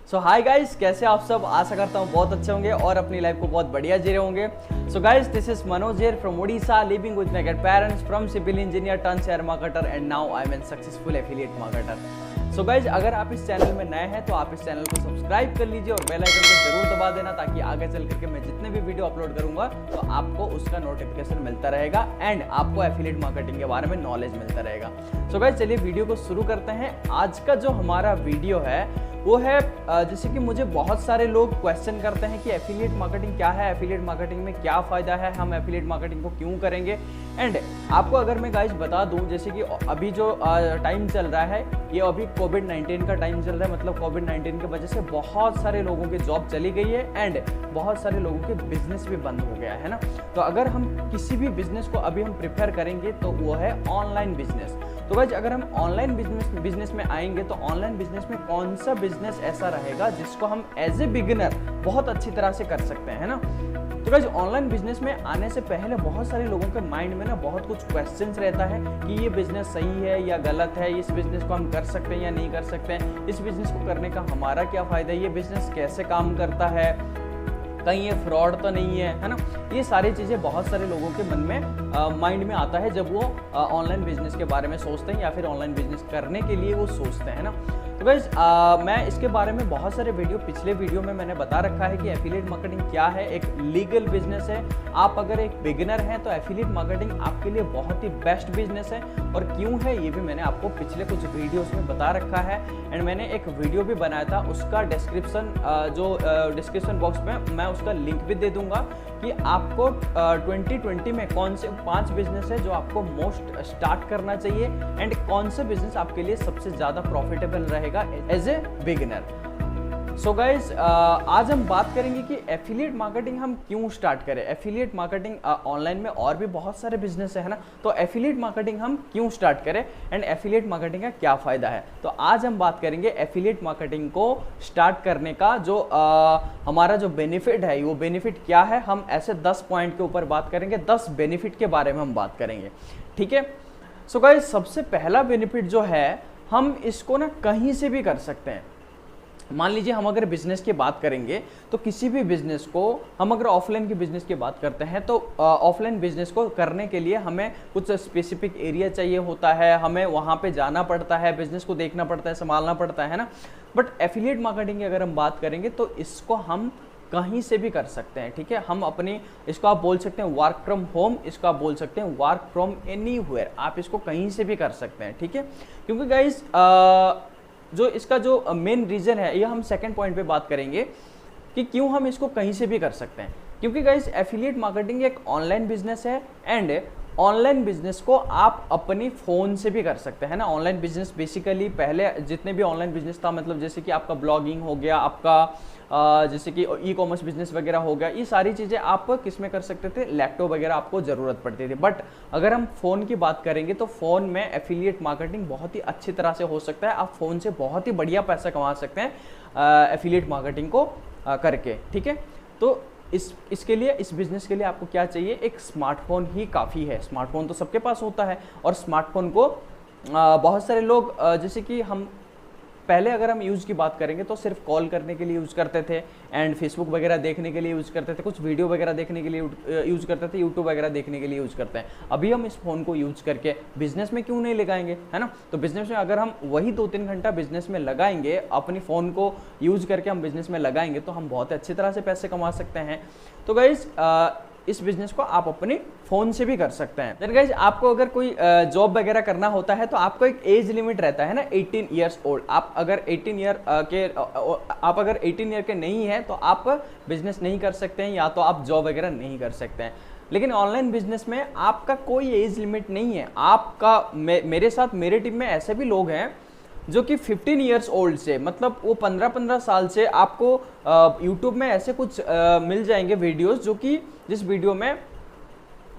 सो hi guys, कैसे आप सब। आशा करता हूँ बहुत अच्छे होंगे और अपनी लाइफ को बहुत बढ़िया जी रहे होंगे। So guys, this is Manoj here from Odisha, living with my parents, from civil engineer turn share marketer and now I am an successful affiliate marketer. So guys, अगर आप इस चैनल में नए हैं तो आप इस चैनल को सब्सक्राइब कर लीजिए और बेल आइकन को जरूर दबा देना, ताकि आगे चल करके मैं जितने भी वीडियो अपलोड करूंगा तो आपको उसका नोटिफिकेशन मिलता रहेगा एंड आपको एफिलिएट मार्केटिंग के बारे में नॉलेज मिलता रहेगा। सो गाइज, चलिए वीडियो को शुरू करते हैं। आज का जो हमारा वीडियो है वो है, जैसे कि मुझे बहुत सारे लोग क्वेश्चन करते हैं कि एफिलिएट मार्केटिंग क्या है, एफिलिएट मार्केटिंग में क्या फ़ायदा है, हम एफिलिएट मार्केटिंग को क्यों करेंगे। एंड आपको अगर मैं गाइस बता दूं, जैसे कि अभी जो टाइम चल रहा है ये अभी कोविड-19 का टाइम चल रहा है। मतलब कोविड-19 की वजह से बहुत सारे लोगों की जॉब चली गई है एंड बहुत सारे लोगों के बिजनेस भी बंद हो गया है ना। तो अगर हम किसी भी बिजनेस को अभी हम प्रिफर करेंगे तो वो है ऑनलाइन बिजनेस। तो गाइस, अगर हम ऑनलाइन बिजनेस में आएंगे तो ऑनलाइन बिजनेस में कौन सा बिजनेस ऐसा रहेगा जिसको हम एज ए बिगिनर बहुत अच्छी तरह से कर सकते हैं, है ना। तो गाइस, ऑनलाइन बिजनेस में आने से पहले बहुत सारे लोगों के माइंड में ना बहुत कुछ क्वेश्चंस रहता है कि ये बिजनेस सही है या गलत है, इस बिजनेस को हम कर सकते हैं या नहीं कर सकते हैं, इस बिजनेस को करने का हमारा क्या फ़ायदा है, ये बिजनेस कैसे काम करता है, कहीं ये फ्रॉड तो नहीं है ना। ये सारी चीज़ें बहुत सारे लोगों के मन में माइंड में आता है जब वो ऑनलाइन बिजनेस के बारे में सोचते हैं या फिर ऑनलाइन बिजनेस करने के लिए वो सोचते हैं ना। तो गाइस, मैं इसके बारे में बहुत सारे पिछले वीडियो में मैंने बता रखा है कि एफिलिएट मार्केटिंग क्या है। एक लीगल बिजनेस है। आप अगर एक बिगिनर हैं तो एफिलिएट मार्केटिंग आपके लिए बहुत ही बेस्ट बिजनेस है। और क्यों है ये भी मैंने आपको पिछले कुछ वीडियोस में बता रखा है एंड मैंने एक वीडियो भी बनाया था, उसका डिस्क्रिप्शन डिस्क्रिप्शन बॉक्स में मैं उसका लिंक भी दे दूंगा कि आपको 2020 में कौन से 5 बिजनेस है जो आपको मोस्ट स्टार्ट करना चाहिए एंड कौन से बिजनेस आपके लिए सबसे ज़्यादा प्रॉफिटेबल रहेगा as a beginner. So guys, आज हम बात करेंगे कि एफिलिएट मार्केटिंग हम क्यों स्टार्ट करें। एफिलिएट मार्केटिंग ऑनलाइन में और भी बहुत सारे बिजनेस है ना, तो एफिलिएट मार्केटिंग हम क्यों स्टार्ट करें एंड एफिलिएट मार्केटिंग का क्या फ़ायदा है। तो आज हम बात करेंगे एफिलिएट मार्केटिंग को स्टार्ट करने का जो हमारा जो बेनिफिट है, वो बेनिफिट क्या है। हम ऐसे 10 पॉइंट के ऊपर बात करेंगे, 10 बेनिफिट के बारे में हम बात करेंगे, ठीक है। सो गाइज, सबसे पहला बेनिफिट जो है, हम इसको ना कहीं से भी कर सकते हैं। मान लीजिए हम अगर बिजनेस की बात करेंगे तो किसी भी बिजनेस को हम अगर ऑफलाइन की बिजनेस की बात करते हैं तो ऑफलाइन बिजनेस को करने के लिए हमें कुछ स्पेसिफिक एरिया चाहिए होता है, हमें वहाँ पे जाना पड़ता है, बिजनेस को देखना पड़ता है, संभालना पड़ता है ना। बट एफिलिएट मार्केटिंग की अगर हम बात करेंगे तो इसको हम कहीं से भी कर सकते हैं, ठीक है। हम अपनी, इसको आप बोल सकते हैं वर्क फ्रॉम होम, इसको आप बोल सकते हैं वर्क फ्रॉम एनीवेयर। आप इसको कहीं से भी कर सकते हैं, ठीक है। क्योंकि गाइस, जो इसका जो मेन रीज़न है, ये हम सेकंड पॉइंट पे बात करेंगे कि क्यों हम इसको कहीं से भी कर सकते हैं। क्योंकि गाइस, एफिलिएट मार्केटिंग एक ऑनलाइन बिजनेस है एंड ऑनलाइन बिजनेस को आप अपनी फ़ोन से भी कर सकते हैं ना। ऑनलाइन बिजनेस बेसिकली पहले जितने भी ऑनलाइन बिजनेस था, मतलब जैसे कि आपका ब्लॉगिंग हो गया, आपका जैसे कि ई कॉमर्स बिजनेस वगैरह हो गया, ये सारी चीज़ें आप किस में कर सकते थे, लैपटॉप वगैरह आपको ज़रूरत पड़ती थी। बट अगर हम फ़ोन की बात करेंगे तो फ़ोन में एफिलिएट मार्केटिंग बहुत ही अच्छी तरह से हो सकता है। आप फ़ोन से बहुत ही बढ़िया पैसा कमा सकते हैं एफिलिएट मार्केटिंग को करके, ठीक है। तो इसके लिए, इस बिज़नेस के लिए आपको क्या चाहिए, एक स्मार्टफोन ही काफ़ी है। स्मार्टफोन तो सबके पास होता है और स्मार्टफोन को बहुत सारे लोग, जैसे कि हम पहले अगर हम यूज़ की बात करेंगे तो सिर्फ कॉल करने के लिए यूज़ करते थे एंड फेसबुक वगैरह देखने के लिए यूज़ करते थे, कुछ वीडियो वगैरह देखने के लिए यूज़ करते थे, यूट्यूब वगैरह देखने के लिए यूज़ करते हैं। अभी हम इस फ़ोन को यूज़ करके बिजनेस में क्यों नहीं लगाएंगे, है ना। तो बिजनेस में अगर हम वही 2-3 घंटा बिजनेस में लगाएंगे, अपनी फ़ोन को यूज़ करके हम बिजनेस में लगाएंगे तो हम बहुत अच्छी तरह से पैसे कमा सकते हैं। तो गाइस, इस बिजनेस को आप अपने फ़ोन से भी कर सकते हैं। देन गाइज, आपको अगर कोई जॉब वगैरह करना होता है तो आपको एक एज लिमिट रहता है ना, 18 ईयर्स ओल्ड। आप अगर 18 ईयर के नहीं हैं तो आप बिजनेस नहीं कर सकते हैं या तो आप जॉब वगैरह नहीं कर सकते हैं। लेकिन ऑनलाइन बिजनेस में आपका कोई एज लिमिट नहीं है। आपका मेरे साथ, मेरे टीम में ऐसे भी लोग हैं जो कि 15 ईयर्स ओल्ड से, मतलब वो 15-15 साल से, आपको यूट्यूब में ऐसे कुछ मिल जाएंगे वीडियोस जो कि जिस वीडियो में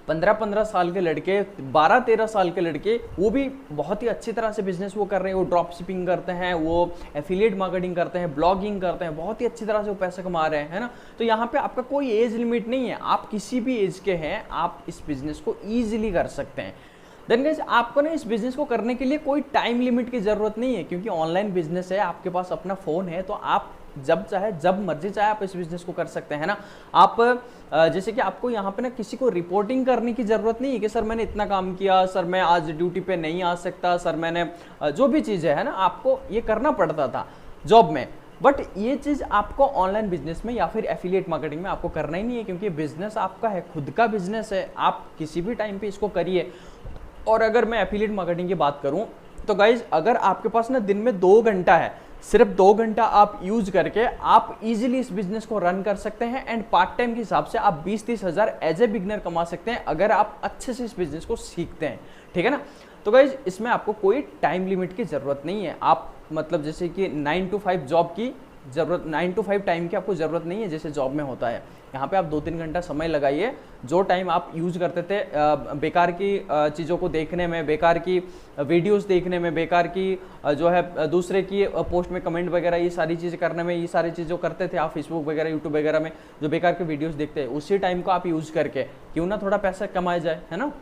15-15 साल के लड़के, 12-13 साल के लड़के, वो भी बहुत ही अच्छी तरह से बिजनेस वो कर रहे हैं। वो ड्रॉप शिपिंग करते हैं, वो एफिलिएट मार्केटिंग करते हैं, ब्लॉगिंग करते हैं, बहुत ही अच्छी तरह से वो पैसा कमा रहे हैं, है ना। तो यहाँ पे आपका कोई एज लिमिट नहीं है, आप किसी भी एज के हैं, आप इस बिजनेस को ईजिली कर सकते हैं। देन गाइस आपको ना इस बिजनेस को करने के लिए कोई टाइम लिमिट की जरूरत नहीं है, क्योंकि ऑनलाइन बिजनेस है, आपके पास अपना फोन है, तो आप जब चाहे जब मर्जी चाहे आप इस बिजनेस को कर सकते हैं ना। आप जैसे कि आपको यहाँ पे ना किसी को रिपोर्टिंग करने की जरूरत नहीं है कि सर मैंने इतना काम किया, सर मैं आज ड्यूटी पे नहीं आ सकता, सर मैंने जो भी चीज़ें है ना आपको ये करना पड़ता था जॉब में, बट ये चीज़ आपको ऑनलाइन बिजनेस में या फिर एफिलिएट मार्केटिंग में आपको करना ही नहीं है, क्योंकि बिजनेस आपका है, खुद का बिजनेस है, आप किसी भी टाइम पे इसको करिए। और अगर मैं एफिलिएट मार्केटिंग की बात करूं तो गाइज अगर आपके पास ना दिन में 2 घंटा है, सिर्फ 2 घंटा आप यूज करके आप इजीली इस बिजनेस को रन कर सकते हैं एंड पार्ट टाइम के हिसाब से आप 20-30 हज़ार एज ए बिगनर कमा सकते हैं अगर आप अच्छे से इस बिजनेस को सीखते हैं, ठीक है ना। तो गाइज इसमें आपको कोई टाइम लिमिट की जरूरत नहीं है। आप मतलब जैसे कि 9 to 5 जॉब की जरूरत, 9 to 5 टाइम की आपको जरूरत नहीं है जैसे जॉब में होता है। यहाँ पे आप 2-3 घंटा समय लगाइए, जो टाइम आप यूज करते थे बेकार की चीज़ों को देखने में, बेकार की वीडियोस देखने में, बेकार की जो है दूसरे की पोस्ट में कमेंट वगैरह, ये सारी चीज़ें करने में, ये सारी चीज़ जो करते थे आप फेसबुक वगैरह यूट्यूब वगैरह में जो बेकार के वीडियोस देखते हैं, उसी टाइम को आप यूज करके क्यों ना थोड़ा पैसा कमाया जाए, है ना।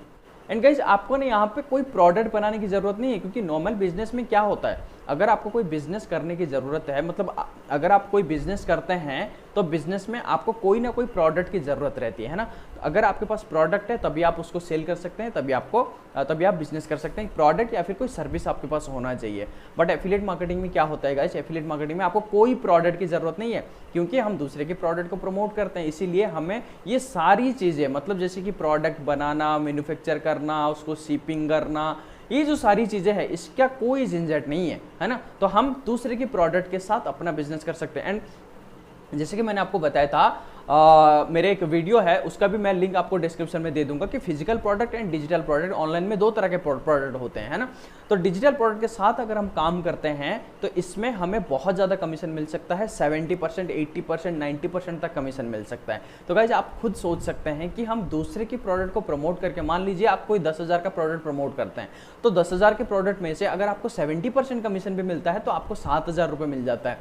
एंड गाइज आपको ना यहाँ पे कोई प्रोडक्ट बनाने की जरूरत नहीं है, क्योंकि नॉर्मल बिजनेस में क्या होता है, अगर आपको कोई बिजनेस करने की जरूरत है, मतलब अगर आप कोई बिजनेस करते हैं तो बिजनेस में आपको कोई ना कोई प्रोडक्ट की जरूरत रहती है ना। अगर आपके पास प्रोडक्ट है तभी आप उसको सेल कर सकते हैं, तभी आप बिजनेस कर सकते हैं। प्रोडक्ट या फिर कोई सर्विस आपके पास होना चाहिए। बट एफिलिएट मार्केटिंग में क्या होता है गाइस, एफिलिएट मार्केटिंग में आपको कोई प्रोडक्ट की जरूरत नहीं है, क्योंकि हम दूसरे के प्रोडक्ट को प्रमोट करते हैं, इसीलिए हमें ये सारी चीजें, मतलब जैसे कि प्रोडक्ट बनाना, मैन्युफैक्चर करना, उसको शिपिंग करना, ये जो सारी चीजें हैं इसका कोई झंझट नहीं है ना। तो हम दूसरे के प्रोडक्ट के साथ अपना बिजनेस कर सकते हैं। एंड जैसे कि मैंने आपको बताया था मेरे एक वीडियो है, उसका भी मैं लिंक आपको डिस्क्रिप्शन में दे दूंगा कि physical product and digital product, online में 2 तरह के प्रोडक्ट होते हैं, है ना। तो डिजिटल प्रोडक्ट के साथ अगर हम काम करते हैं तो इसमें हमें बहुत ज़्यादा कमीशन मिल सकता है, 70%, 80%, 90% तक कमीशन मिल सकता है। तो गाइज आप खुद सोच सकते हैं कि हम दूसरे की प्रोडक्ट को प्रमोट करके, मान लीजिए आप कोई 10,000 का प्रोडक्ट प्रमोट करते हैं, तो 10,000 के प्रोडक्ट में से अगर आपको 70% कमीशन भी मिलता है तो आपको 7,000 रुपये मिल जाता है।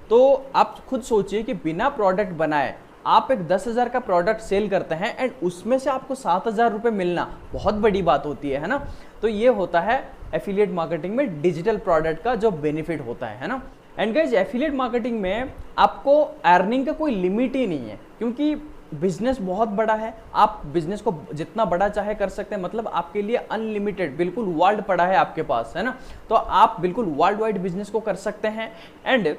तो आप खुद सोचिए कि बिना प्रोडक्ट बनाए आप एक 10,000 का प्रोडक्ट सेल करते हैं एंड उसमें से आपको 7,000 रुपये मिलना बहुत बड़ी बात होती है ना। तो ये होता है एफिलिएट मार्केटिंग में डिजिटल प्रोडक्ट का जो बेनिफिट होता है ना। एंड गाइस एफिलिएट मार्केटिंग में आपको अर्निंग का कोई लिमिट ही नहीं है, क्योंकि बिजनेस बहुत बड़ा है, आप बिजनेस को जितना बड़ा चाहे कर सकते हैं, मतलब आपके लिए अनलिमिटेड बिल्कुल वर्ल्ड पड़ा है आपके पास, है ना। तो आप बिल्कुल वर्ल्ड वाइड बिजनेस को कर सकते हैं एंड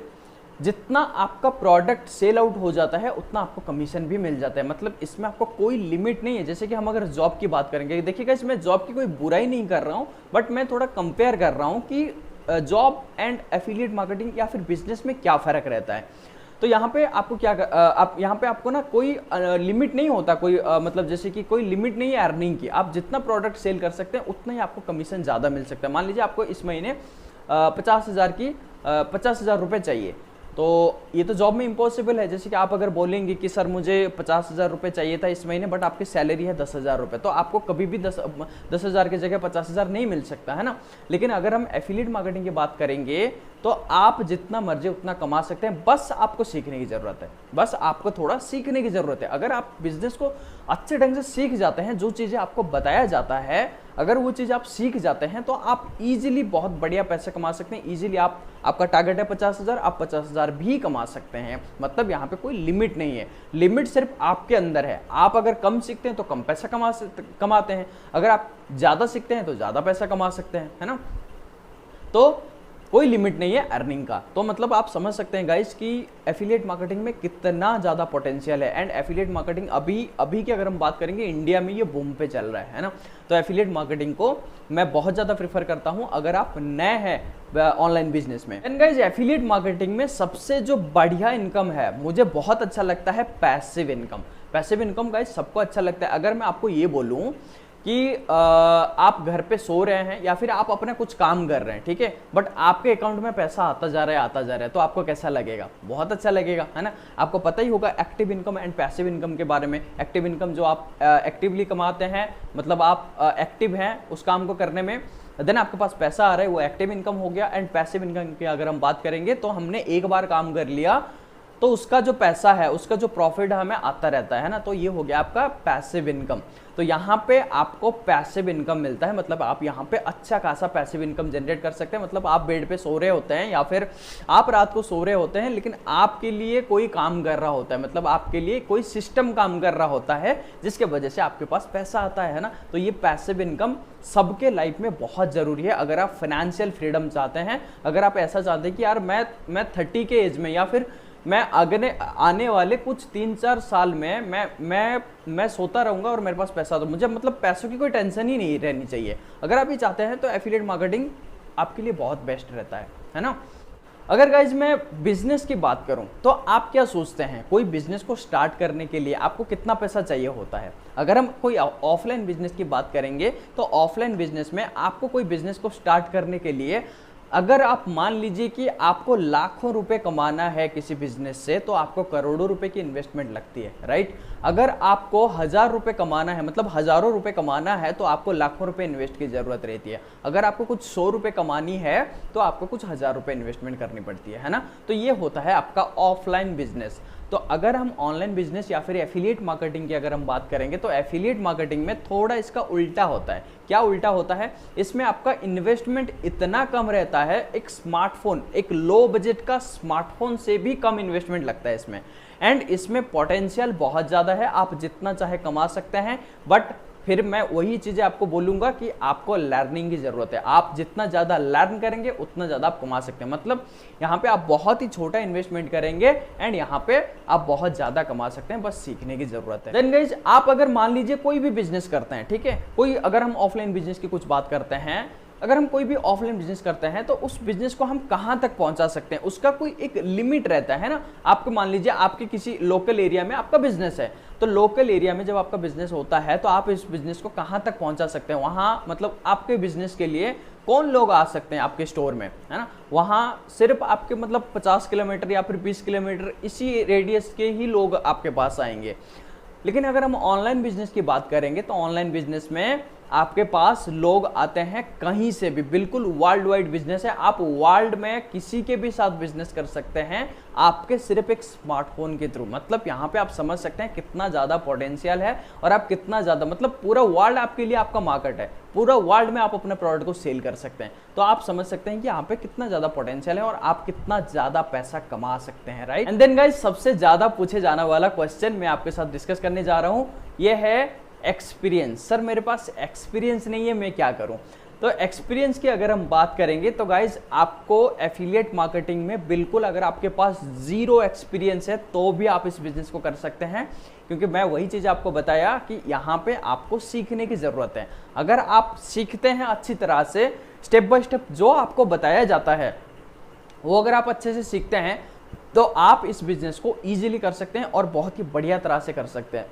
जितना आपका प्रोडक्ट सेल आउट हो जाता है उतना आपको कमीशन भी मिल जाता है, मतलब इसमें आपको कोई लिमिट नहीं है। जैसे कि हम अगर जॉब की बात करेंगे, देखिएगा इसमें जॉब की कोई बुराई नहीं कर रहा हूँ, बट मैं थोड़ा कंपेयर कर रहा हूँ कि जॉब एंड एफिलिएट मार्केटिंग या फिर बिजनेस में क्या फ़र्क रहता है। तो यहाँ पे आपको क्या आप यहाँ पे आपको ना कोई लिमिट नहीं होता, कोई मतलब जैसे कि कोई लिमिट नहीं है अर्निंग की, आप जितना प्रोडक्ट सेल कर सकते हैं उतना ही आपको कमीशन ज़्यादा मिल सकता है। मान लीजिए आपको इस महीने 50,000 रुपये चाहिए, तो ये तो जॉब में इम्पॉसिबल है। जैसे कि आप अगर बोलेंगे कि सर मुझे 50,000 रुपये चाहिए था इस महीने, बट आपकी सैलरी है 10,000 रुपये, तो आपको कभी भी 10,000 की जगह 50,000 नहीं मिल सकता, है ना। लेकिन अगर हम एफिलिएट मार्केटिंग की बात करेंगे तो आप जितना मर्जी उतना कमा सकते हैं, बस आपको सीखने की ज़रूरत है, बस आपको थोड़ा सीखने की ज़रूरत है। अगर आप बिजनेस को अच्छे ढंग से सीख जाते हैं, जो चीज़ें आपको बताया जाता है अगर वो चीज़ आप सीख जाते हैं तो आप इजीली बहुत बढ़िया पैसे कमा सकते हैं। इजीली आपका टारगेट है 50,000, आप 50,000 भी कमा सकते हैं। मतलब यहाँ पे कोई लिमिट नहीं है, लिमिट सिर्फ आपके अंदर है। आप अगर कम सीखते हैं तो कम पैसा कमाते हैं, अगर आप ज़्यादा सीखते हैं तो ज़्यादा पैसा कमा सकते हैं, है ना। तो कोई लिमिट नहीं है अर्निंग का। तो मतलब आप समझ सकते हैं गाइस कि एफिलिएट मार्केटिंग में कितना ज़्यादा पोटेंशियल है। एंड एफिलिएट मार्केटिंग अभी की अगर हम बात करेंगे इंडिया में ये बूम पे चल रहा है ना। तो एफिलिएट मार्केटिंग को मैं बहुत ज़्यादा प्रेफर करता हूँ अगर आप नए हैं ऑनलाइन बिजनेस में। एंड गाइस एफिलिएट मार्केटिंग में सबसे जो बढ़िया इनकम है, मुझे बहुत अच्छा लगता है passive income. Passive income guys सबको अच्छा लगता है। अगर मैं आपको ये बोलूँ कि आप घर पे सो रहे हैं या फिर आप अपना कुछ काम कर रहे हैं, ठीक है, बट आपके अकाउंट में पैसा आता जा रहा है, तो आपको कैसा लगेगा? बहुत अच्छा लगेगा, है ना। आपको पता ही होगा active income and passive income के बारे में। एक्टिव इनकम जो आप एक्टिवली कमाते हैं, मतलब आप एक्टिव हैं उस काम को करने में, देन आपके पास पैसा आ रहा है, वो एक्टिव इनकम हो गया। एंड पैसिव इनकम की अगर हम बात करेंगे तो हमने एक बार काम कर लिया तो उसका जो पैसा है, उसका जो प्रॉफिट हमें आता रहता है ना, तो ये हो गया आपका पैसिव इनकम। तो यहाँ पे आपको पैसिव इनकम मिलता है, मतलब आप यहाँ पे अच्छा खासा पैसिव इनकम जनरेट कर सकते हैं। मतलब आप बेड पे सो रहे होते हैं या फिर आप रात को सो रहे होते हैं, लेकिन आपके लिए कोई काम कर रहा होता है, मतलब आपके लिए कोई सिस्टम काम कर रहा होता है जिसके वजह से आपके पास पैसा आता है ना। तो ये पैसिव इनकम सबके लाइफ में बहुत जरूरी है अगर आप फाइनेंशियल फ्रीडम चाहते हैं। अगर आप ऐसा चाहते हैं कि यार मैं 30 के एज में या फिर मैं अगले आने वाले कुछ 3-4 साल में मैं सोता रहूंगा और मेरे पास पैसा, तो मुझे मतलब पैसों की कोई टेंशन ही नहीं रहनी चाहिए। अगर आप ये चाहते हैं तो एफिलिएट मार्केटिंग आपके लिए बहुत बेस्ट रहता है ना। अगर गाइज मैं बिजनेस की बात करूं तो आप क्या सोचते हैं, कोई बिजनेस को स्टार्ट करने के लिए आपको कितना पैसा चाहिए होता है? अगर हम कोई ऑफलाइन बिजनेस की बात करेंगे तो ऑफलाइन बिजनेस में आपको कोई बिजनेस को स्टार्ट करने के लिए, अगर आप मान लीजिए कि आपको लाखों रुपए कमाना है किसी बिजनेस से, तो आपको करोड़ों रुपए की इन्वेस्टमेंट लगती है, राइट। अगर आपको 1000 रुपए कमाना है, मतलब हजारों रुपए कमाना है, तो आपको लाखों रुपए इन्वेस्ट की जरूरत रहती है। अगर आपको कुछ 100 रुपए कमानी है तो आपको कुछ 1000 रुपए इन्वेस्टमेंट करनी पड़ती है ना। तो ये होता है आपका ऑफलाइन बिजनेस। तो अगर हम ऑनलाइन बिजनेस या फिर एफिलिएट मार्केटिंग की अगर हम बात करेंगे तो एफिलिएट मार्केटिंग में थोड़ा इसका उल्टा होता है। क्या उल्टा होता है? इसमें आपका इन्वेस्टमेंट इतना कम रहता है, एक स्मार्टफोन, एक लो बजट का स्मार्टफोन से भी कम इन्वेस्टमेंट लगता है इसमें। एंड इसमें पोटेंशियल बहुत ज़्यादा है, आप जितना चाहे कमा सकते हैं, बट फिर मैं वही चीज़ें आपको बोलूँगा कि आपको लर्निंग की ज़रूरत है। आप जितना ज़्यादा लर्न करेंगे उतना ज़्यादा आप कमा सकते हैं। मतलब यहाँ पे आप बहुत ही छोटा इन्वेस्टमेंट करेंगे एंड यहाँ पे आप बहुत ज़्यादा कमा सकते हैं, बस सीखने की ज़रूरत है। देन गाइस, आप अगर मान लीजिए कोई भी बिजनेस करते हैं, ठीक है, कोई अगर हम ऑफलाइन बिजनेस की कुछ बात करते हैं, अगर हम कोई भी ऑफलाइन बिजनेस करते हैं तो उस बिजनेस को हम कहां तक पहुंचा सकते हैं, उसका कोई एक लिमिट रहता है ना। आपको मान लीजिए आपके किसी लोकल एरिया में आपका बिजनेस है, तो लोकल एरिया में जब आपका बिजनेस होता है तो आप इस बिजनेस को कहां तक पहुंचा सकते हैं, वहां मतलब आपके बिजनेस के लिए कौन लोग आ सकते हैं आपके स्टोर में, है ना। वहां सिर्फ आपके मतलब 50 किलोमीटर या फिर 20 किलोमीटर इसी रेडियस के ही लोग आपके पास आएंगे। लेकिन अगर हम ऑनलाइन बिजनेस की बात करेंगे तो ऑनलाइन बिजनेस में आपके पास लोग आते हैं कहीं से भी, बिल्कुल वर्ल्ड वाइड बिजनेस है। आप वर्ल्ड में किसी के भी साथ बिजनेस कर सकते हैं आपके सिर्फ एक स्मार्टफोन के थ्रू। मतलब यहाँ पे आप समझ सकते हैं कितना ज़्यादा पोटेंशियल है और आप कितना ज़्यादा, मतलब पूरा वर्ल्ड आपके लिए आपका मार्केट है, पूरा वर्ल्ड में आप अपने प्रोडक्ट को सेल कर सकते हैं। तो आप समझ सकते हैं कि यहाँ पे कितना ज़्यादा पोटेंशियल है और आप कितना ज़्यादा पैसा कमा सकते हैं, राइट। एंड देन गाइस, सबसे ज़्यादा पूछे जाने वाला क्वेश्चन मैं आपके साथ डिस्कस करने जा रहा हूँ, ये है एक्सपीरियंस। सर मेरे पास एक्सपीरियंस नहीं है, मैं क्या करूं? तो एक्सपीरियंस की अगर हम बात करेंगे तो गाइज आपको एफिलिएट मार्केटिंग में बिल्कुल, अगर आपके पास जीरो एक्सपीरियंस है तो भी आप इस बिजनेस को कर सकते हैं, क्योंकि मैं वही चीज़ आपको बताया कि यहाँ पे आपको सीखने की ज़रूरत है। अगर आप सीखते हैं अच्छी तरह से, स्टेप बाय स्टेप जो आपको बताया जाता है वो अगर आप अच्छे से सीखते हैं तो आप इस बिजनेस को ईजिली कर सकते हैं और बहुत ही बढ़िया तरह से कर सकते हैं।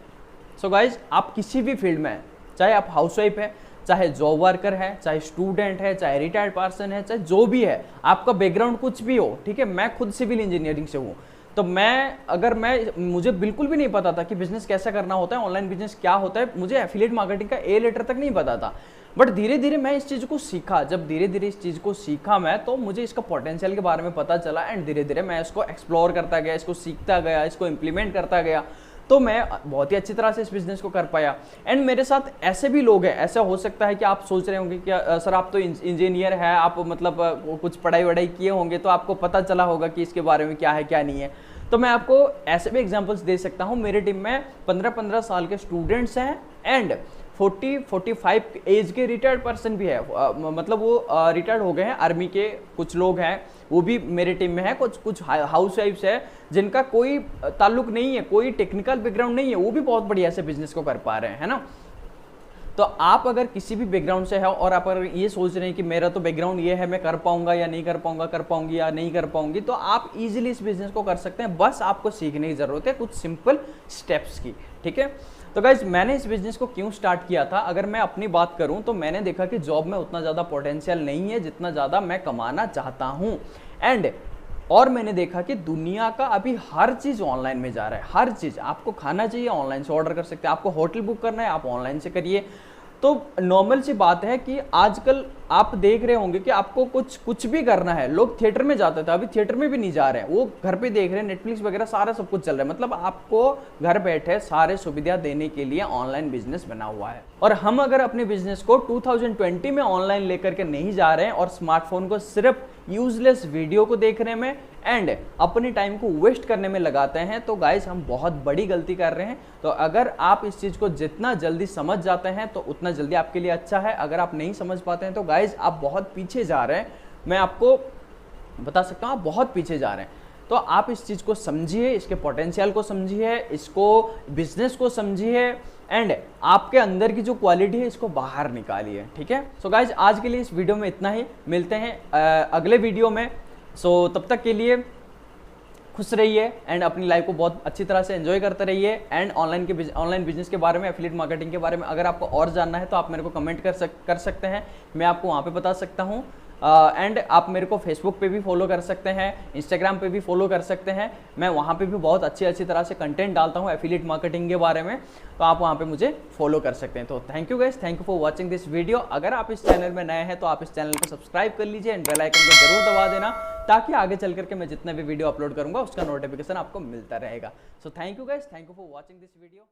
सो गाइज, आप किसी भी फील्ड में, चाहे आप हाउसवाइफ है, चाहे जॉब वर्कर है, चाहे स्टूडेंट है, चाहे रिटायर्ड पर्सन है, चाहे जो भी है, आपका बैकग्राउंड कुछ भी हो, ठीक है। मैं खुद सिविल इंजीनियरिंग से हूँ, तो मुझे बिल्कुल भी नहीं पता था कि बिजनेस कैसे करना होता है, ऑनलाइन बिजनेस क्या होता है, मुझे एफिलिएट मार्केटिंग का ए लेटर तक नहीं पता था। बट धीरे धीरे मैं इस चीज़ को सीखा, जब धीरे धीरे इस चीज़ को सीखा मैं, तो मुझे इसका पोटेंशियल के बारे में पता चला एंड धीरे धीरे मैं इसको एक्सप्लोर करता गया, इसको सीखता गया, इसको इम्प्लीमेंट करता गया, तो मैं बहुत ही अच्छी तरह से इस बिजनेस को कर पाया। एंड मेरे साथ ऐसे भी लोग हैं, ऐसा हो सकता है कि आप सोच रहे होंगे कि सर आप तो इंजीनियर हैं, आप मतलब कुछ पढ़ाई वढ़ाई किए होंगे तो आपको पता चला होगा कि इसके बारे में क्या है क्या नहीं है। तो मैं आपको ऐसे भी एग्जांपल्स दे सकता हूं। मेरे टीम में 15-15 साल के स्टूडेंट्स हैं एंड 40-45 एज के रिटायर्ड पर्सन भी है, मतलब वो रिटायर्ड हो गए हैं, आर्मी के कुछ लोग हैं, वो भी मेरे टीम में है। कुछ हाउस वाइफ्स है जिनका कोई ताल्लुक नहीं है, कोई टेक्निकल बैकग्राउंड नहीं है, वो भी बहुत बढ़िया से बिजनेस को कर पा रहे हैं, है ना। तो आप अगर किसी भी बैकग्राउंड से है और आप अगर ये सोच रहे हैं कि मेरा तो बैकग्राउंड ये है, मैं कर पाऊंगा या नहीं कर पाऊंगा, कर पाऊंगी या नहीं कर पाऊंगी, तो आप इजीली इस बिजनेस को कर सकते हैं। बस आपको सीखने की जरूरत है कुछ सिंपल स्टेप्स की, ठीक है। तो गाइज, मैंने इस बिजनेस को क्यों स्टार्ट किया था, अगर मैं अपनी बात करूं तो मैंने देखा कि जॉब में उतना ज़्यादा पोटेंशियल नहीं है जितना ज़्यादा मैं कमाना चाहता हूं। और मैंने देखा कि दुनिया का अभी हर चीज़ ऑनलाइन में जा रहा है, हर चीज़। आपको खाना चाहिए ऑनलाइन से ऑर्डर कर सकते हैं, आपको होटल बुक करना है आप ऑनलाइन से करिए, तो नॉर्मल सी बात है कि आजकल आप देख रहे होंगे कि आपको कुछ भी करना है, लोग थिएटर में जाते थे, अभी थिएटर में भी नहीं जा रहे हैं, वो घर पे देख रहे हैं, नेटफ्लिक्स वगैरह सारा सब कुछ चल रहा है। मतलब आपको घर बैठे सारे सुविधा देने के लिए ऑनलाइन बिजनेस बना हुआ है। और हम अगर अपने बिजनेस को 2020 में ऑनलाइन लेकर के नहीं जा रहे हैं और स्मार्टफोन को सिर्फ यूजलेस वीडियो को देखने में एंड अपनी टाइम को वेस्ट करने में लगाते हैं, तो गाइस हम बहुत बड़ी गलती कर रहे हैं। तो अगर आप इस चीज को जितना जल्दी समझ जाते हैं तो उतना जल्दी आपके लिए अच्छा है। अगर आप नहीं समझ पाते हैं तो गाइस आप बहुत पीछे जा रहे हैं, मैं आपको बता सकता हूं आप बहुत पीछे जा रहे हैं। तो आप इस चीज को समझिए, इसके पोटेंशियल को समझिए, इसको बिजनेस को समझिए एंड आपके अंदर की जो क्वालिटी है इसको बाहर निकालिए, ठीक है। सो गाइज आज के लिए इस वीडियो में इतना ही, मिलते हैं अगले वीडियो में। सो तब तक के लिए खुश रहिए एंड अपनी लाइफ को बहुत अच्छी तरह से एंजॉय करते रहिए। एंड ऑनलाइन बिजनेस के बारे में, एफिलिएट मार्केटिंग के बारे में अगर आपको और जानना है तो आप मेरे को कमेंट कर सकते हैं, मैं आपको वहाँ पे बता सकता हूँ। एंड आप मेरे को फेसबुक पे भी फॉलो कर सकते हैं, इंस्टाग्राम पे भी फॉलो कर सकते हैं, मैं वहाँ पे भी बहुत अच्छी तरह से कंटेंट डालता हूँ एफिलिएट मार्केटिंग के बारे में, तो आप वहाँ पे मुझे फॉलो कर सकते हैं। तो thank you guys, thank you for watching this video. अगर आप इस चैनल में नए हैं तो आप इस चैनल को सब्सक्राइब कर लीजिए एंड बेल आइकन को जरूर दबा देना, ताकि आगे चल करके मैं जितना भी वीडियो अपलोड करूँगा उसका नोटिफिकेशन आपको मिलता रहेगा। So thank you guys, thank you for watching this video.